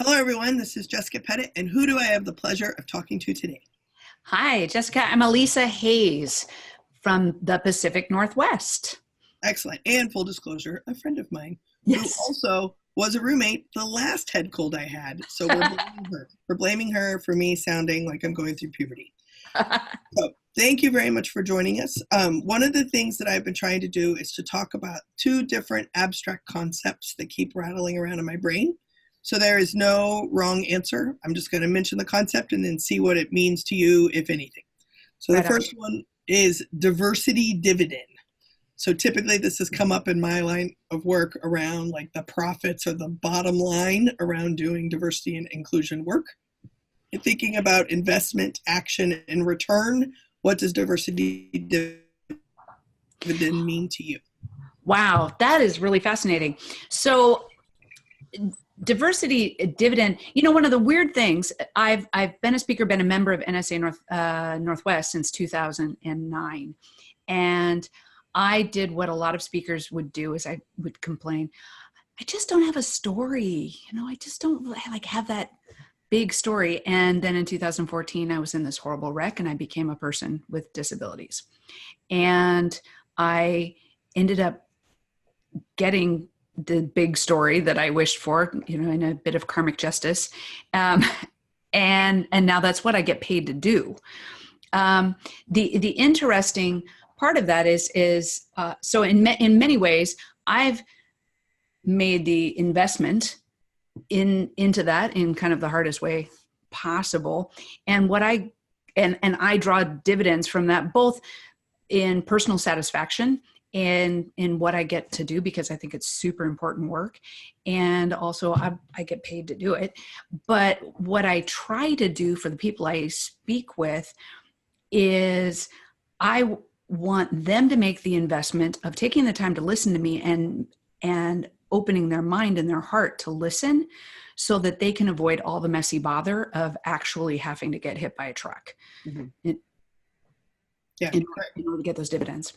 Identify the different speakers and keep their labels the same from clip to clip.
Speaker 1: Hello, everyone. This is Jessica Pettitt, and who do I have the pleasure of talking to today?
Speaker 2: Hi, Jessica. I'm Elisa Hayes from the Pacific Northwest.
Speaker 1: Excellent. And full disclosure, a friend of mine who
Speaker 2: Yes.
Speaker 1: also was a roommate the last head cold I had. So we're blaming her. We're blaming her for me sounding like I'm going through puberty. So thank you very much for joining us. One of the things that I've been trying to do is to talk about two different abstract concepts that keep rattling around in my brain. So there is no wrong answer. I'm just going to mention the concept and then see what it means to you, if anything. So the first one is diversity dividend. So typically this has come up in my line of work around like the profits or the bottom line around doing diversity and inclusion work. And thinking about investment, action, and return, what does diversity dividend mean to you?
Speaker 2: Wow, that is really fascinating. So diversity dividend, one of the weird things, I've been a speaker, been a member of NSA Northwest since 2009. And I did what a lot of speakers would do is I would complain, I just don't have a story. I just don't have that big story. And then in 2014, I was in this horrible wreck and I became a person with disabilities. And I ended up getting the big story that I wished for, in a bit of karmic justice. And now that's what I get paid to do. The interesting part of that is so in many ways, I've made the investment into that in kind of the hardest way possible. And I draw dividends from that, both in personal satisfaction and in what I get to do, because I think it's super important work. And also I get paid to do it. But what I try to do for the people I speak with is I want them to make the investment of taking the time to listen to me and opening their mind and their heart to listen so that they can avoid all the messy bother of actually having to get hit by a truck in order to get those dividends.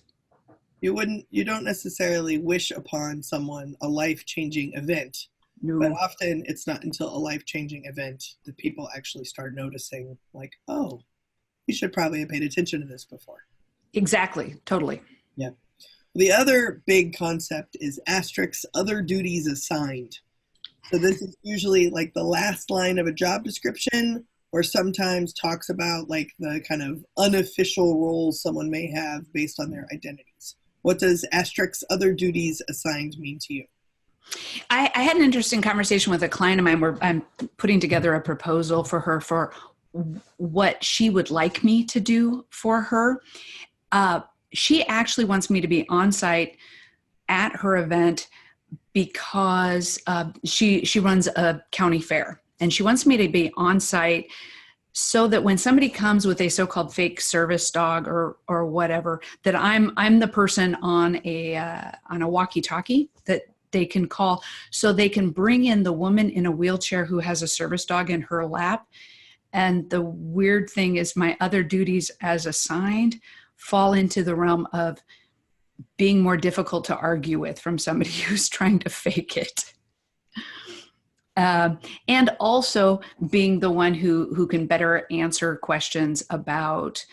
Speaker 1: You don't necessarily wish upon someone a life-changing event,
Speaker 2: No.
Speaker 1: But often it's not until a life-changing event that people actually start noticing, like, oh, you should probably have paid attention to this before.
Speaker 2: Exactly. Totally.
Speaker 1: Yeah. The other big concept is asterisks, other duties assigned. So this is usually like the last line of a job description, or sometimes talks about like the kind of unofficial roles someone may have based on their identities. What does asterisks, other duties assigned mean to you?
Speaker 2: I had an interesting conversation with a client of mine where I'm putting together a proposal for her for what she would like me to do for her. She actually wants me to be on site at her event because she runs a county fair, and she wants me to be on site so that when somebody comes with a so-called fake service dog or whatever, that I'm the person on a walkie-talkie that they can call, so they can bring in the woman in a wheelchair who has a service dog in her lap. And the weird thing is my other duties as assigned fall into the realm of being more difficult to argue with from somebody who's trying to fake it. And also being the one who can better answer questions about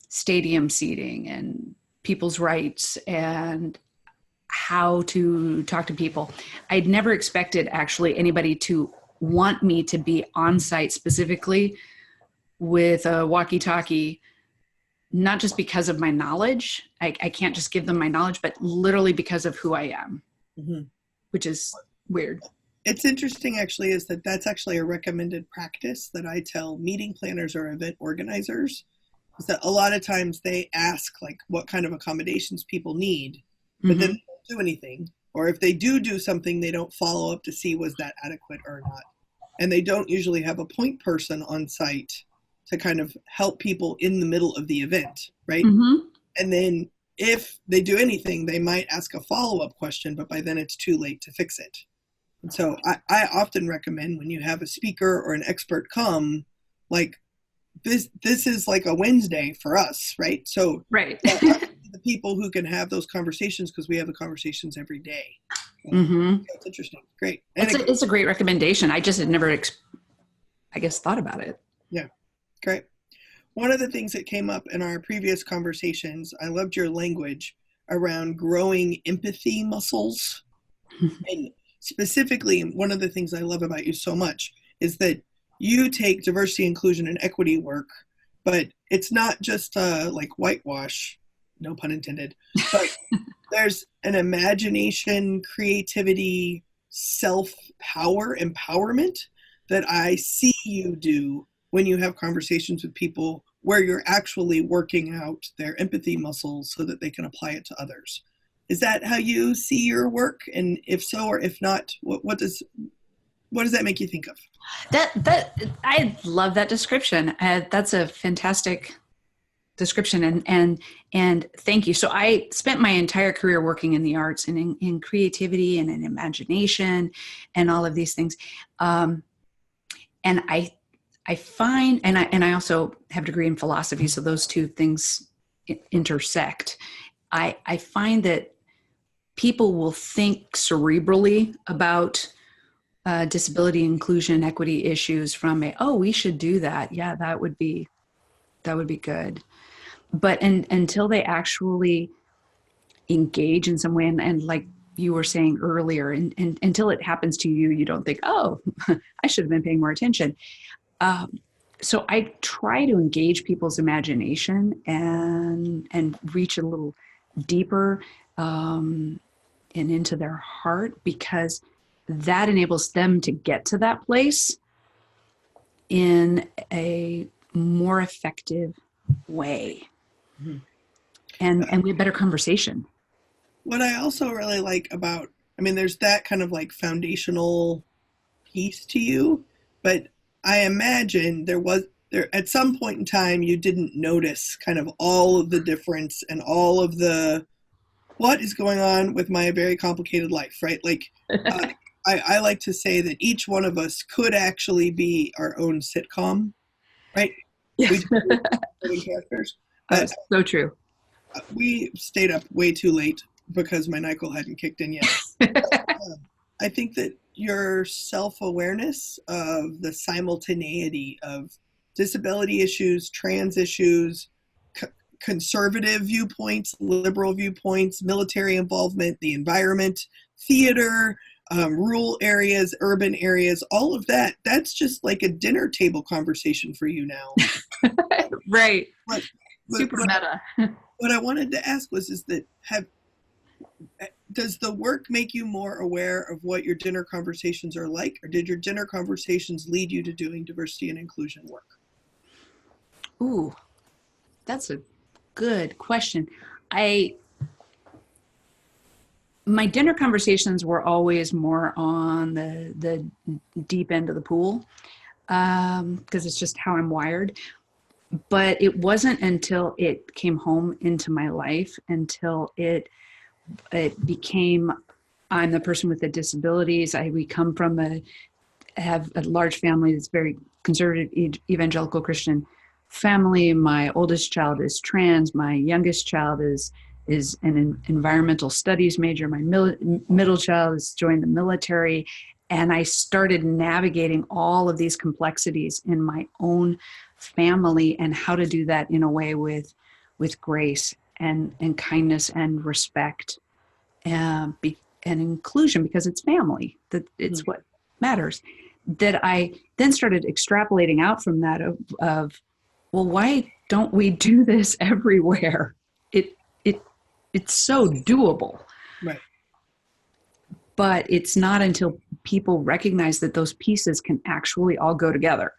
Speaker 2: stadium seating and people's rights and how to talk to people. I'd never expected actually anybody to want me to be on site specifically with a walkie-talkie, not just because of my knowledge. I can't just give them my knowledge, but literally because of who I am, which is weird.
Speaker 1: It's interesting actually is that that's actually a recommended practice that I tell meeting planners or event organizers, is that a lot of times they ask like what kind of accommodations people need, but then they don't do anything. Or if they do something, they don't follow up to see was that adequate or not. And they don't usually have a point person on site to kind of help people in the middle of the event, right? And then if they do anything, they might ask a follow-up question, but by then it's too late to fix it. And so I often recommend when you have a speaker or an expert come, like this is like a Wednesday for us, right? So
Speaker 2: right.
Speaker 1: the people who can have those conversations, because we have the conversations every day.
Speaker 2: Mm-hmm.
Speaker 1: That's interesting. Great. And
Speaker 2: It's a great recommendation. I just had never, I guess, thought about it.
Speaker 1: yeah, great. One of the things that came up in our previous conversations, I loved your language around growing empathy muscles. And specifically, one of the things I love about you so much is that you take diversity, inclusion, and equity work, but it's not just like whitewash, no pun intended, but there's an imagination, creativity, self-power, empowerment that I see you do when you have conversations with people where you're actually working out their empathy muscles so that they can apply it to others. Is that how you see your work? And if so, or if not, what does that make you think of?
Speaker 2: That I love that description. That's a fantastic description, and thank you. So I spent my entire career working in the arts and in creativity and in imagination and all of these things. And I find, and I also have a degree in philosophy, so those two things intersect. I find that people will think cerebrally about disability, inclusion, equity issues from we should do that. Yeah, that would be good. But until they actually engage in some way, and like you were saying earlier, and until it happens to you, you don't think, oh, I should have been paying more attention. So I try to engage people's imagination and reach a little deeper and into their heart, because that enables them to get to that place in a more effective way. Mm-hmm. And we have better conversation.
Speaker 1: What I also really like about, there's that kind of like foundational piece to you, but I imagine there at some point in time you didn't notice kind of all of the difference and all of the what is going on with my very complicated life, right? Like I like to say that each one of us could actually be our own sitcom, right?
Speaker 2: Yes.
Speaker 1: We characters.
Speaker 2: That's so true.
Speaker 1: We stayed up way too late because my NyQuil hadn't kicked in yet. I think that your self-awareness of the simultaneity of disability issues, trans issues, conservative viewpoints, liberal viewpoints, military involvement, the environment, theater, rural areas, urban areas, all of that, that's just like a dinner table conversation for you now.
Speaker 2: Right. Super meta.
Speaker 1: What I wanted to ask was, does the work make you more aware of what your dinner conversations are like, or did your dinner conversations lead you to doing diversity and inclusion work?
Speaker 2: Ooh, that's a good question. My dinner conversations were always more on the deep end of the pool, because it's just how I'm wired. But it wasn't until it came home into my life, until it became, I'm the person with the disabilities. We come from have a large family that's very conservative, evangelical Christian family. My oldest child is trans. My youngest child is an environmental studies major. My middle child has joined the military. And I started navigating all of these complexities in my own family, and how to do that in a way with grace and kindness and respect and inclusion, because it's family, that it's what matters. That I then started extrapolating out from that of well, why don't we do this everywhere? It's so doable.
Speaker 1: Right.
Speaker 2: But it's not until people recognize that those pieces can actually all go together.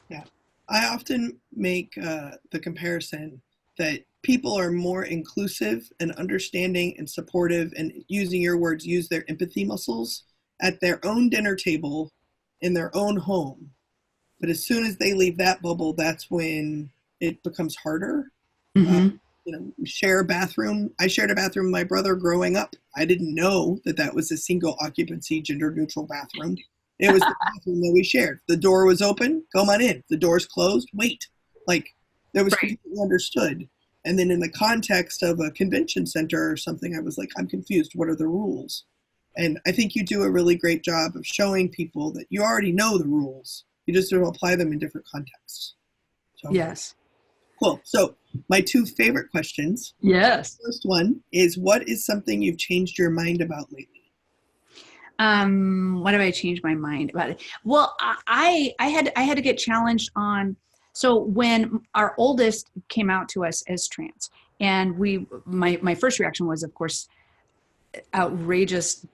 Speaker 1: Yeah. I often make the comparison that people are more inclusive and understanding and supportive, and using your words, use their empathy muscles at their own dinner table in their own home. But as soon as they leave that bubble, that's when it becomes harder.
Speaker 2: Mm-hmm.
Speaker 1: Share a bathroom. I shared a bathroom with my brother growing up. I didn't know that was a single occupancy, gender neutral bathroom. It was the bathroom that we shared. The door was open, come on in. The door's closed, wait. Like, there was people who understood. And then in the context of a convention center or something, I was like, I'm confused. What are the rules? And I think you do a really great job of showing people that you already know the rules. You just don't apply them in different contexts. So,
Speaker 2: Yes.
Speaker 1: cool. So my two favorite questions.
Speaker 2: Yes.
Speaker 1: The first one is, what is something you've changed your mind about lately?
Speaker 2: What have I changed my mind about it? Well, I had to get challenged on. So when our oldest came out to us as trans, and my first reaction was, of course, outrageous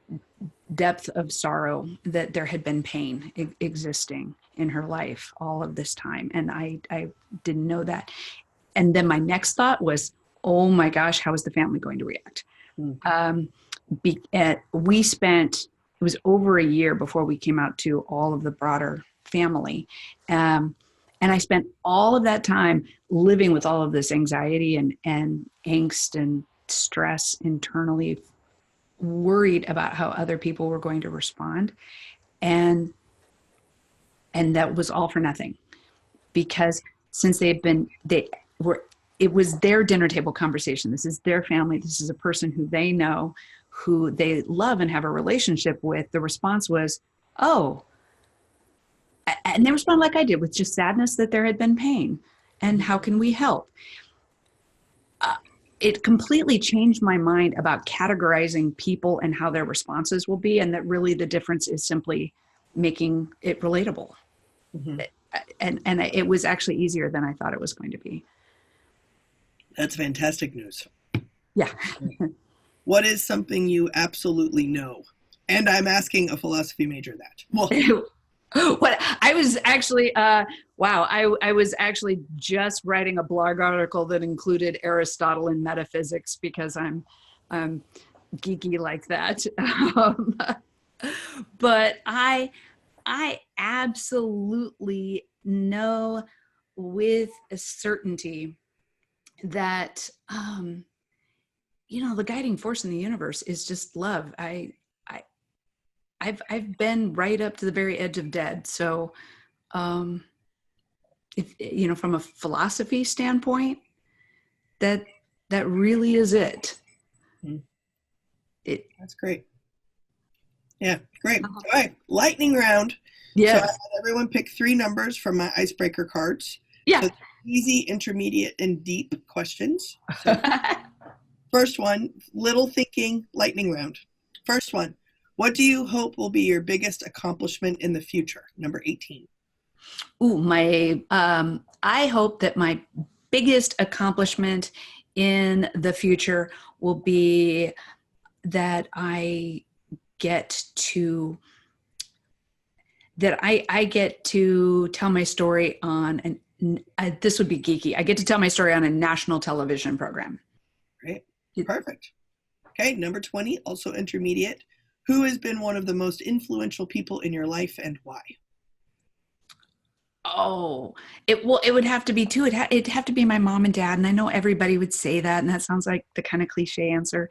Speaker 2: depth of sorrow that there had been pain existing in her life all of this time, and I didn't know that. And then my next thought was, oh my gosh, how is the family going to react? We spent, it was over a year before we came out to all of the broader family. And I spent all of that time living with all of this anxiety and angst and stress internally, worried about how other people were going to respond. And that was all for nothing, because since it was their dinner table conversation. This is their family. This is a person who they know, who they love and have a relationship with. The response was, oh, and they responded like I did, with just sadness that there had been pain. And how can we help? It completely changed my mind about categorizing people and how their responses will be. And that really the difference is simply making it relatable. Mm-hmm. And it was actually easier than I thought it was going to be.
Speaker 1: That's fantastic news.
Speaker 2: Yeah.
Speaker 1: What is something you absolutely know? And I'm asking a philosophy major that. Well,
Speaker 2: what I was actually, I was actually just writing a blog article that included Aristotle and metaphysics, because I'm geeky like that. But I absolutely know with a certainty that, the guiding force in the universe is just love. I've been right up to the very edge of dead. So, if from a philosophy standpoint, that really is it.
Speaker 1: That's great. Yeah, great. All right, lightning round.
Speaker 2: Yeah.
Speaker 1: So I had everyone pick 3 numbers from my icebreaker cards.
Speaker 2: Yeah.
Speaker 1: So easy, intermediate, and deep questions. So first one, little thinking lightning round. First one. What do you hope will be your biggest accomplishment in the future? Number 18.
Speaker 2: I hope that my biggest accomplishment in the future will be that I get to tell my story on this would be geeky. I get to tell my story on a national television program.
Speaker 1: Great. Perfect. Okay. Number 20, also intermediate. Who has been one of the most influential people in your life and why?
Speaker 2: Oh, it would have to be two. It'd have to be my mom and dad. And I know everybody would say that, and that sounds like the kind of cliche answer,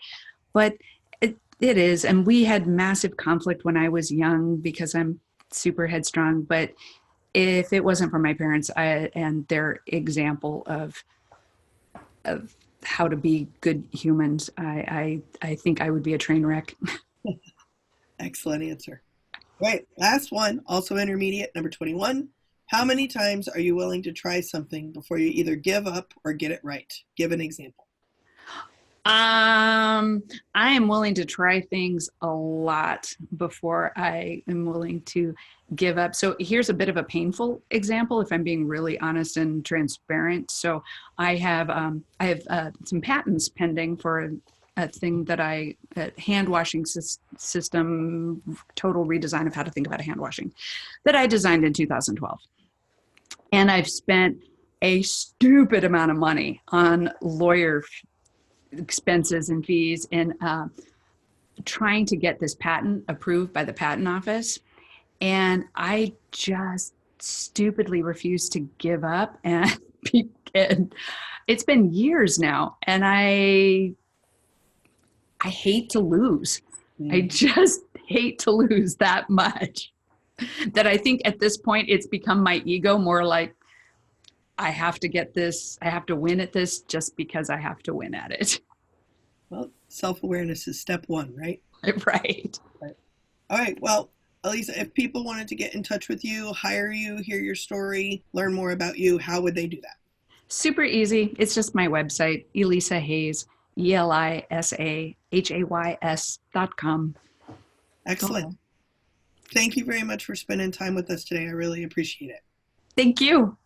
Speaker 2: but it is. And we had massive conflict when I was young because I'm super headstrong. But if it wasn't for my parents and their example of how to be good humans, I think I would be a train wreck.
Speaker 1: Excellent answer. Right. Last one, also intermediate, number 21. How many times are you willing to try something before you either give up or get it right? Give an example.
Speaker 2: I am willing to try things a lot before I am willing to give up. So here's a bit of a painful example, if I'm being really honest and transparent. So I have some patents pending for a thing that a hand washing system, total redesign of how to think about hand washing, that I designed in 2012. And I've spent a stupid amount of money on lawyer expenses and fees in trying to get this patent approved by the patent office. And I just stupidly refused to give up. And it's been years now. And I hate to lose. I just hate to lose that much, that I think at this point it's become my ego more like, I have to get this, I have to win at this just because I have to win at it.
Speaker 1: Well, self-awareness is step one, right?
Speaker 2: Right.
Speaker 1: Right. All right. Well, Elisa, if people wanted to get in touch with you, hire you, hear your story, learn more about you, how would they do that?
Speaker 2: Super easy. It's just my website, Elisa Hayes, ElisaHays.com.
Speaker 1: Excellent. Thank you very much for spending time with us today. I really appreciate it.
Speaker 2: Thank you.